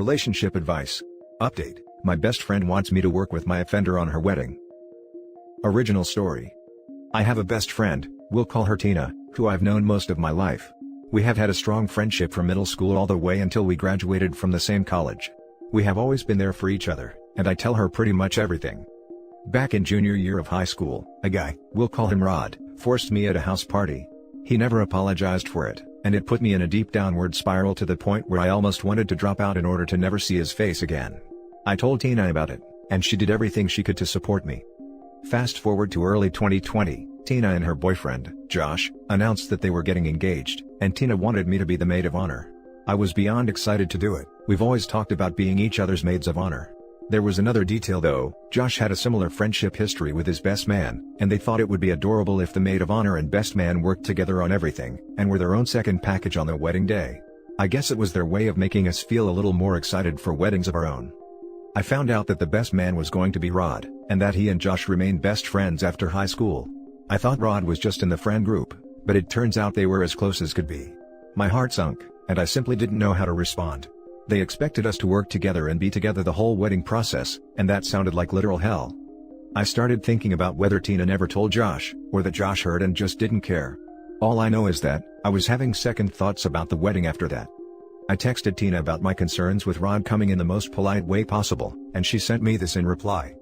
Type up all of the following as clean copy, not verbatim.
Relationship advice. Update: my best friend wants me to work with my offender on her wedding. Original story. I have a best friend, we'll call her Tina, who I've known most of my life. We have had a strong friendship from middle school all the way until we graduated from the same college. We have always been there for each other, and I tell her pretty much everything. Back in junior year of high school, a guy, we'll call him Rod, forced me at a house party. He never apologized for it, and it put me in a deep downward spiral to the point where I almost wanted to drop out in order to never see his face again. I told Tina about it, and she did everything she could to support me. Fast forward to early 2020, Tina and her boyfriend, Josh, announced that they were getting engaged, and Tina wanted me to be the maid of honor. I was beyond excited to do it. We've always talked about being each other's maids of honor. There was another detail though. Josh had a similar friendship history with his best man, and they thought it would be adorable if the maid of honor and best man worked together on everything, and were their own second package on their wedding day. I guess it was their way of making us feel a little more excited for weddings of our own. I found out that the best man was going to be Rod, and that he and Josh remained best friends after high school. I thought Rod was just in the friend group, but it turns out they were as close as could be. My heart sunk, and I simply didn't know how to respond. They expected us to work together and be together the whole wedding process, and that sounded like literal hell. I started thinking about whether Tina never told Josh, or that Josh heard and just didn't care. All I know is that I was having second thoughts about the wedding after that. I texted Tina about my concerns with Rod coming in the most polite way possible, and she sent me this in reply.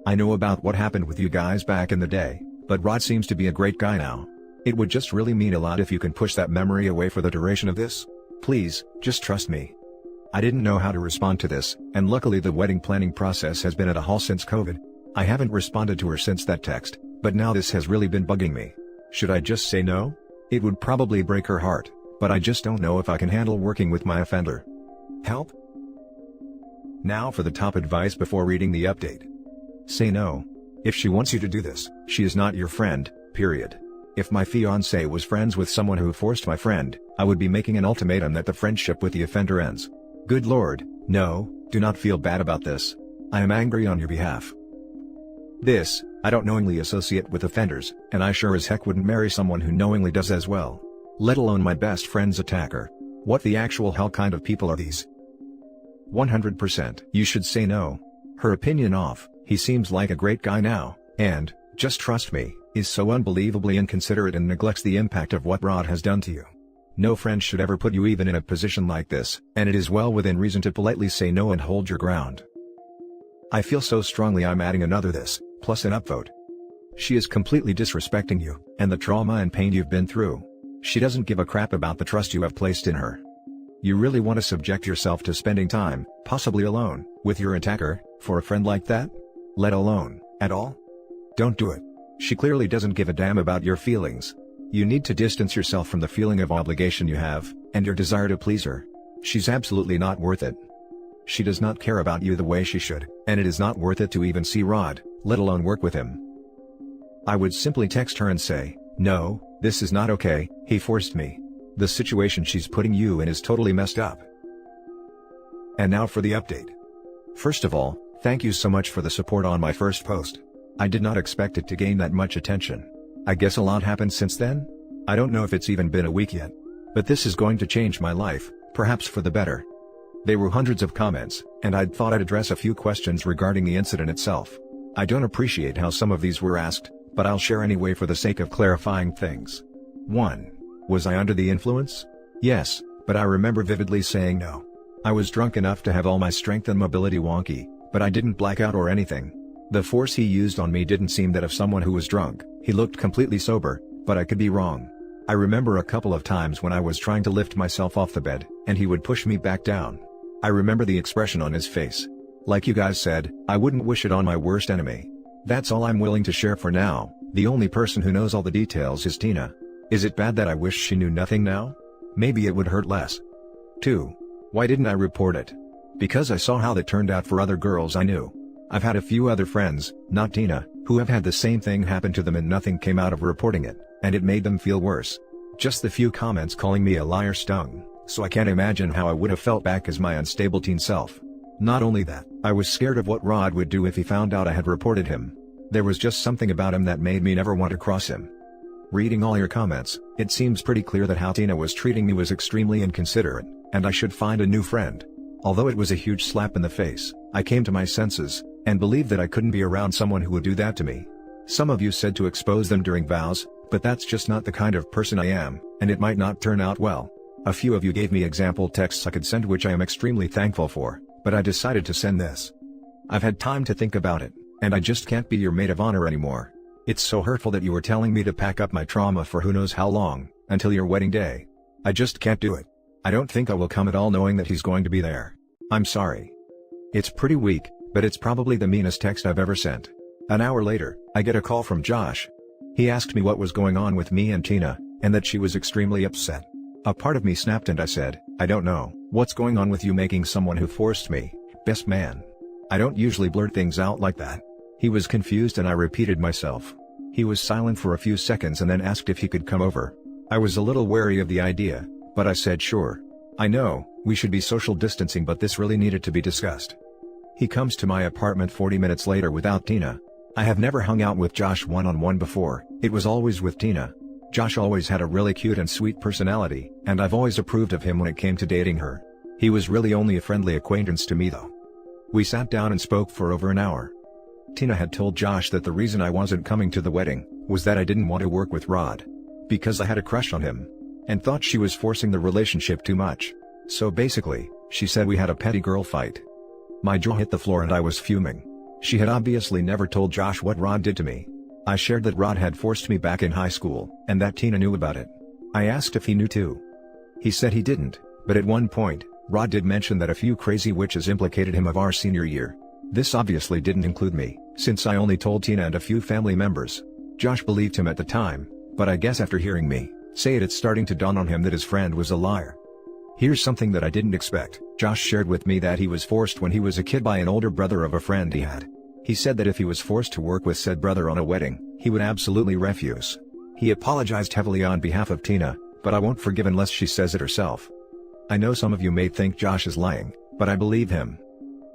I know about what happened with you guys back in the day, but Rod seems to be a great guy now. It would just really mean a lot if you can push that memory away for the duration of this. Please, just trust me. I didn't know how to respond to this, and luckily the wedding planning process has been at a halt since COVID. I haven't responded to her since that text, but now this has really been bugging me. Should I just say no? It would probably break her heart, but I just don't know if I can handle working with my offender. Help? Now for the top advice before reading the update. Say no. If she wants you to do this, she is not your friend, period. If my fiancé was friends with someone who forced my friend, I would be making an ultimatum that the friendship with the offender ends. Good Lord, no, do not feel bad about this. I am angry on your behalf. I don't knowingly associate with offenders, and I sure as heck wouldn't marry someone who knowingly does as well. Let alone my best friend's attacker. What the actual hell kind of people are these? 100%. You should say no. Her opinion off, he seems like a great guy now, and, just trust me, is so unbelievably inconsiderate and neglects the impact of what Rod has done to you. No friend should ever put you even in a position like this, and it is well within reason to politely say no and hold your ground. I feel so strongly I'm adding another this, plus an upvote. She is completely disrespecting you, and the trauma and pain you've been through. She doesn't give a crap about the trust you have placed in her. You really want to subject yourself to spending time, possibly alone, with your attacker, for a friend like that? Let alone, at all? Don't do it. She clearly doesn't give a damn about your feelings. You need to distance yourself from the feeling of obligation you have, and your desire to please her. She's absolutely not worth it. She does not care about you the way she should, and it is not worth it to even see Rod, let alone work with him. I would simply text her and say, no, this is not okay, he forced me. The situation she's putting you in is totally messed up. And now for the update. First of all, thank you so much for the support on my first post. I did not expect it to gain that much attention. I guess a lot happened since then? I don't know if it's even been a week yet. But this is going to change my life, perhaps for the better. There were hundreds of comments, and I'd thought I'd address a few questions regarding the incident itself. I don't appreciate how some of these were asked, but I'll share anyway for the sake of clarifying things. 1. Was I under the influence? Yes, but I remember vividly saying no. I was drunk enough to have all my strength and mobility wonky, but I didn't black out or anything. The force he used on me didn't seem that of someone who was drunk. He looked completely sober, but I could be wrong. I remember a couple of times when I was trying to lift myself off the bed, and he would push me back down. I remember the expression on his face. Like you guys said, I wouldn't wish it on my worst enemy. That's all I'm willing to share for now. The only person who knows all the details is Tina. Is it bad that I wish she knew nothing now? Maybe it would hurt less. 2. Why didn't I report it? Because I saw how that turned out for other girls I knew. I've had a few other friends, not Tina, who have had the same thing happen to them and nothing came out of reporting it, and it made them feel worse. Just the few comments calling me a liar stung, so I can't imagine how I would have felt back as my unstable teen self. Not only that, I was scared of what Rod would do if he found out I had reported him. There was just something about him that made me never want to cross him. Reading all your comments, it seems pretty clear that how Tina was treating me was extremely inconsiderate, and I should find a new friend. Although it was a huge slap in the face, I came to my senses, and believed that I couldn't be around someone who would do that to me. Some of you said to expose them during vows, but that's just not the kind of person I am, and it might not turn out well. A few of you gave me example texts I could send, which I am extremely thankful for, but I decided to send this. I've had time to think about it, and I just can't be your maid of honor anymore. It's so hurtful that you were telling me to pack up my trauma for who knows how long, until your wedding day. I just can't do it. I don't think I will come at all knowing that he's going to be there. I'm sorry. It's pretty weak, but it's probably the meanest text I've ever sent. An hour later, I get a call from Josh. He asked me what was going on with me and Tina, and that she was extremely upset. A part of me snapped and I said, I don't know, what's going on with you making someone who forced me, best man? I don't usually blurt things out like that. He was confused and I repeated myself. He was silent for a few seconds and then asked if he could come over. I was a little wary of the idea, but I said sure. I know, we should be social distancing, but this really needed to be discussed. He comes to my apartment 40 minutes later without Tina. I have never hung out with Josh one-on-one before, it was always with Tina. Josh always had a really cute and sweet personality, and I've always approved of him when it came to dating her. He was really only a friendly acquaintance to me though. We sat down and spoke for over an hour. Tina had told Josh that the reason I wasn't coming to the wedding was that I didn't want to work with Rod. Because I had a crush on him. And thought she was forcing the relationship too much. So basically, she said we had a petty girl fight. My jaw hit the floor and I was fuming. She had obviously never told Josh what Rod did to me. I shared that Rod had forced me back in high school, and that Tina knew about it. I asked if he knew too. He said he didn't, but at one point, Rod did mention that a few crazy witches implicated him of our senior year. This obviously didn't include me, since I only told Tina and a few family members. Josh believed him at the time, but I guess after hearing me say it's starting to dawn on him that his friend was a liar. Here's something that I didn't expect. Josh shared with me that he was forced when he was a kid by an older brother of a friend he had. He said that if he was forced to work with said brother on a wedding, he would absolutely refuse. He apologized heavily on behalf of Tina, but I won't forgive unless she says it herself. I know some of you may think Josh is lying, but I believe him.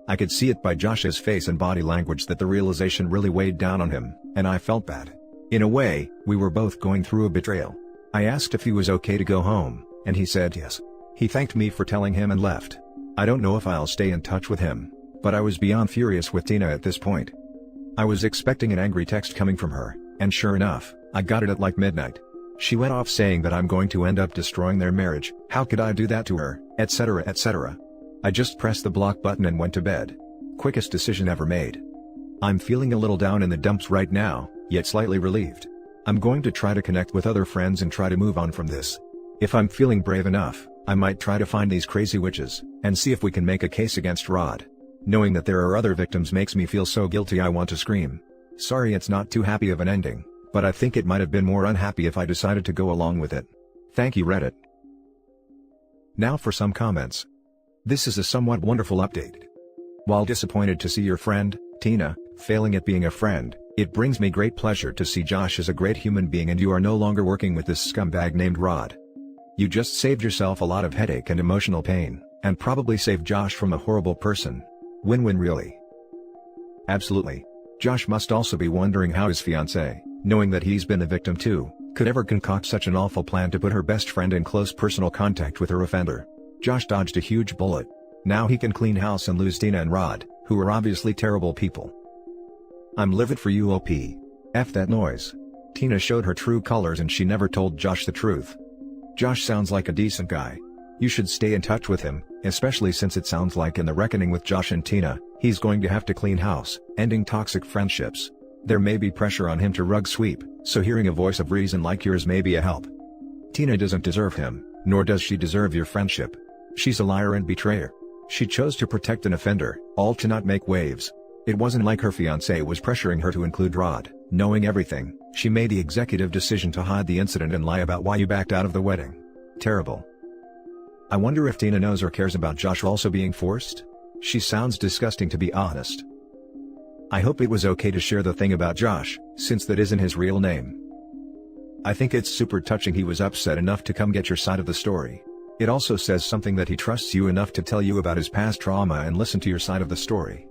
I could see it by Josh's face and body language that the realization really weighed down on him, and I felt bad. In a way, we were both going through a betrayal. I asked if he was okay to go home, and he said yes. He thanked me for telling him and left. I don't know if I'll stay in touch with him, but I was beyond furious with Tina at this point. I was expecting an angry text coming from her, and sure enough, I got it at like midnight. She went off saying that I'm going to end up destroying their marriage, how could I do that to her, etc. etc. I just pressed the block button and went to bed. Quickest decision ever made. I'm feeling a little down in the dumps right now, yet slightly relieved. I'm going to try to connect with other friends and try to move on from this. If I'm feeling brave enough, I might try to find these crazy witches, and see if we can make a case against Rod. Knowing that there are other victims makes me feel so guilty I want to scream. Sorry it's not too happy of an ending, but I think it might have been more unhappy if I decided to go along with it. Thank you Reddit. Now for some comments. This is a somewhat wonderful update. While disappointed to see your friend, Tina, failing at being a friend, it brings me great pleasure to see Josh is a great human being and you are no longer working with this scumbag named Rod. You just saved yourself a lot of headache and emotional pain, and probably saved Josh from a horrible person. Win-win really. Absolutely. Josh must also be wondering how his fiancée, knowing that he's been a victim too, could ever concoct such an awful plan to put her best friend in close personal contact with her offender. Josh dodged a huge bullet. Now he can clean house and lose Tina and Rod, who are obviously terrible people. I'm livid for you OP. F that noise. Tina showed her true colors and she never told Josh the truth. Josh sounds like a decent guy. You should stay in touch with him, especially since it sounds like in the reckoning with Josh and Tina, he's going to have to clean house, ending toxic friendships. There may be pressure on him to rug sweep, so hearing a voice of reason like yours may be a help. Tina doesn't deserve him, nor does she deserve your friendship. She's a liar and betrayer. She chose to protect an offender, all to not make waves. It wasn't like her fiancé was pressuring her to include Rod. Knowing everything, she made the executive decision to hide the incident and lie about why you backed out of the wedding. Terrible. I wonder if Tina knows or cares about Josh also being forced? She sounds disgusting to be honest. I hope it was okay to share the thing about Josh, since that isn't his real name. I think it's super touching he was upset enough to come get your side of the story. It also says something that he trusts you enough to tell you about his past trauma and listen to your side of the story.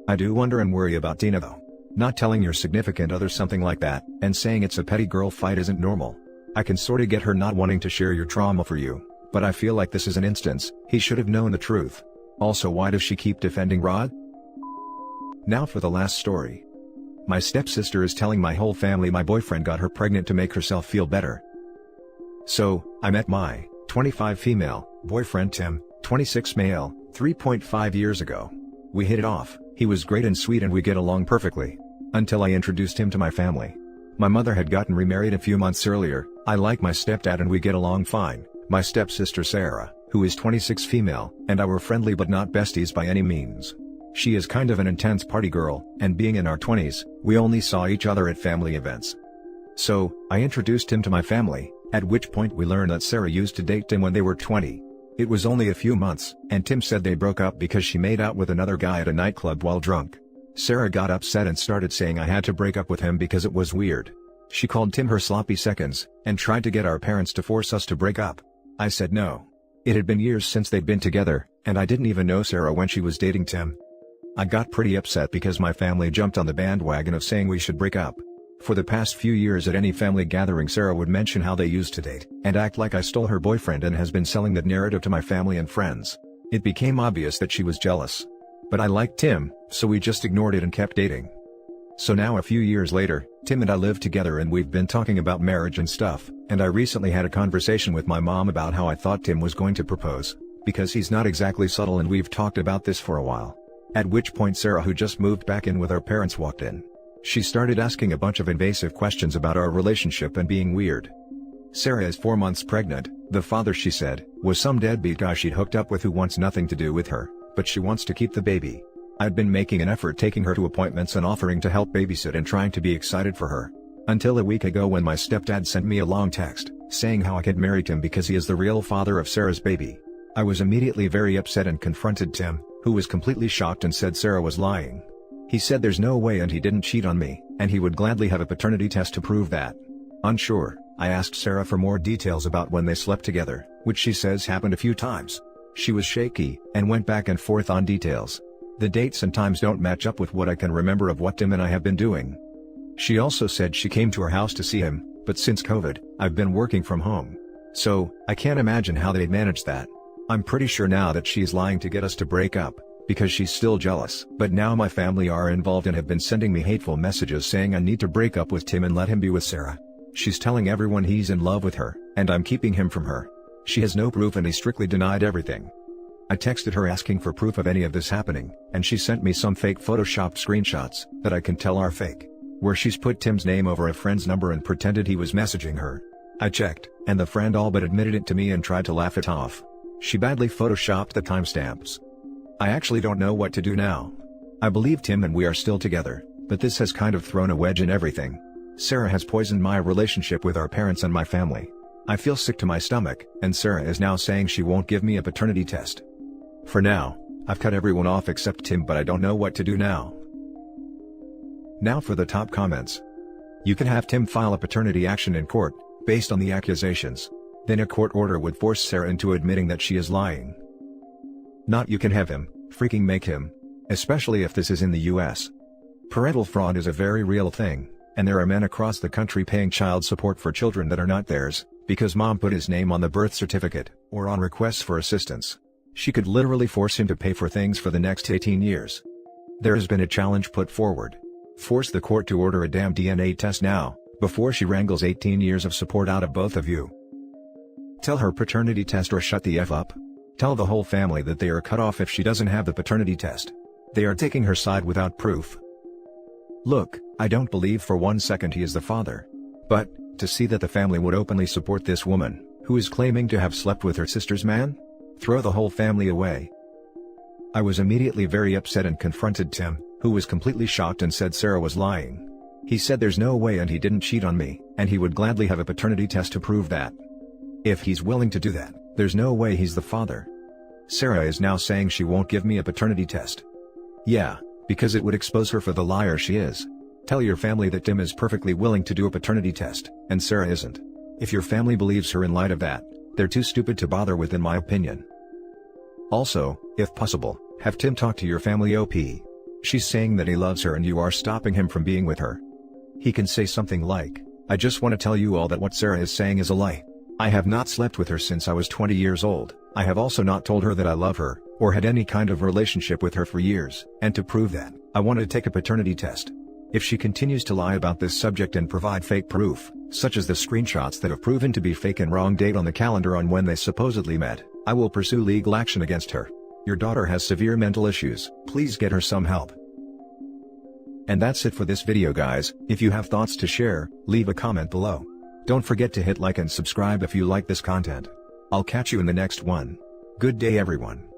I do wonder and worry about Tina though. Not telling your significant other something like that, and saying it's a petty girl fight isn't normal. I can sorta get her not wanting to share your trauma for you, but I feel like this is an instance, he should have known the truth. Also, why does she keep defending Rod? Now for the last story. My stepsister is telling my whole family my boyfriend got her pregnant to make herself feel better. So, I met my 25 female boyfriend Tim, 26 male, 3.5 years ago. We hit it off, he was great and sweet and we get along perfectly. Until I introduced him to my family. My mother had gotten remarried a few months earlier. I like my stepdad and we get along fine. My stepsister Sarah, who is 26 female, and I were friendly but not besties by any means. She is kind of an intense party girl, and being in our 20s, we only saw each other at family events. So, I introduced him to my family, at which point we learned that Sarah used to date Tim when they were 20. It was only a few months, and Tim said they broke up because she made out with another guy at a nightclub while drunk. Sarah got upset and started saying I had to break up with him because it was weird. She called Tim her sloppy seconds, and tried to get our parents to force us to break up. I said no. It had been years since they'd been together, and I didn't even know Sarah when she was dating Tim. I got pretty upset because my family jumped on the bandwagon of saying we should break up. For the past few years at any family gathering Sarah would mention how they used to date, and act like I stole her boyfriend and has been selling that narrative to my family and friends. It became obvious that she was jealous. But I liked Tim, so we just ignored it and kept dating. So now a few years later, Tim and I live together and we've been talking about marriage and stuff, and I recently had a conversation with my mom about how I thought Tim was going to propose, because he's not exactly subtle and we've talked about this for a while. At which point Sarah, who just moved back in with our parents, walked in. She started asking a bunch of invasive questions about our relationship and being weird. Sarah is 4 months pregnant. The father, she said, was some deadbeat guy she'd hooked up with who wants nothing to do with her, but she wants to keep the baby. I'd been making an effort taking her to appointments and offering to help babysit and trying to be excited for her. Until a week ago when my stepdad sent me a long text, saying how I could marry him because he is the real father of Sarah's baby. I was immediately very upset and confronted Tim, who was completely shocked and said Sarah was lying. He said there's no way and he didn't cheat on me, and he would gladly have a paternity test to prove that. Unsure, I asked Sarah for more details about when they slept together, which she says happened a few times. She was shaky, and went back and forth on details. The dates and times don't match up with what I can remember of what Tim and I have been doing. She also said she came to her house to see him, but since COVID, I've been working from home. So, I can't imagine how they managed that. I'm pretty sure now that she's lying to get us to break up, because she's still jealous. But now my family are involved and have been sending me hateful messages saying I need to break up with Tim and let him be with Sarah. She's telling everyone he's in love with her, and I'm keeping him from her. She has no proof and he strictly denied everything. I texted her asking for proof of any of this happening, and she sent me some fake photoshopped screenshots, that I can tell are fake, where she's put Tim's name over a friend's number and pretended he was messaging her. I checked, and the friend all but admitted it to me and tried to laugh it off. She badly photoshopped the timestamps. I actually don't know what to do now. I believe Tim and we are still together, but this has kind of thrown a wedge in everything. Sarah has poisoned my relationship with our parents and my family. I feel sick to my stomach, and Sarah is now saying she won't give me a paternity test. For now, I've cut everyone off except Tim, but I don't know what to do now. Now for the top comments. You can have Tim file a paternity action in court, based on the accusations. Then a court order would force Sarah into admitting that she is lying. Not you can have him, freaking make him. Especially if this is in the US. Parental fraud is a very real thing, and there are men across the country paying child support for children that are not theirs, because mom put his name on the birth certificate, or on requests for assistance. She could literally force him to pay for things for the next 18 years. There has been a challenge put forward. Force the court to order a damn DNA test now, before she wrangles 18 years of support out of both of you. Tell her paternity test or shut the F up. Tell the whole family that they are cut off if she doesn't have the paternity test. They are taking her side without proof. Look, I don't believe for 1 second he is the father. But, to see that the family would openly support this woman, who is claiming to have slept with her sister's man? Throw the whole family away. I was immediately very upset and confronted Tim, who was completely shocked and said Sarah was lying. He said there's no way and he didn't cheat on me, and he would gladly have a paternity test to prove that. If he's willing to do that, there's no way he's the father. Sarah is now saying she won't give me a paternity test. Yeah, because it would expose her for the liar she is. Tell your family that Tim is perfectly willing to do a paternity test, and Sarah isn't. If your family believes her in light of that, they're too stupid to bother with, in my opinion. Also, if possible, have Tim talk to your family OP. She's saying that he loves her and you are stopping him from being with her. He can say something like, I just want to tell you all that what Sarah is saying is a lie. I have not slept with her since I was 20 years old. I have also not told her that I love her, or had any kind of relationship with her for years. And to prove that, I wanted to take a paternity test. If she continues to lie about this subject and provide fake proof, such as the screenshots that have proven to be fake and wrong date on the calendar on when they supposedly met, I will pursue legal action against her. Your daughter has severe mental issues, please get her some help. And that's it for this video guys. If you have thoughts to share, leave a comment below. Don't forget to hit like and subscribe if you like this content. I'll catch you in the next one. Good day everyone.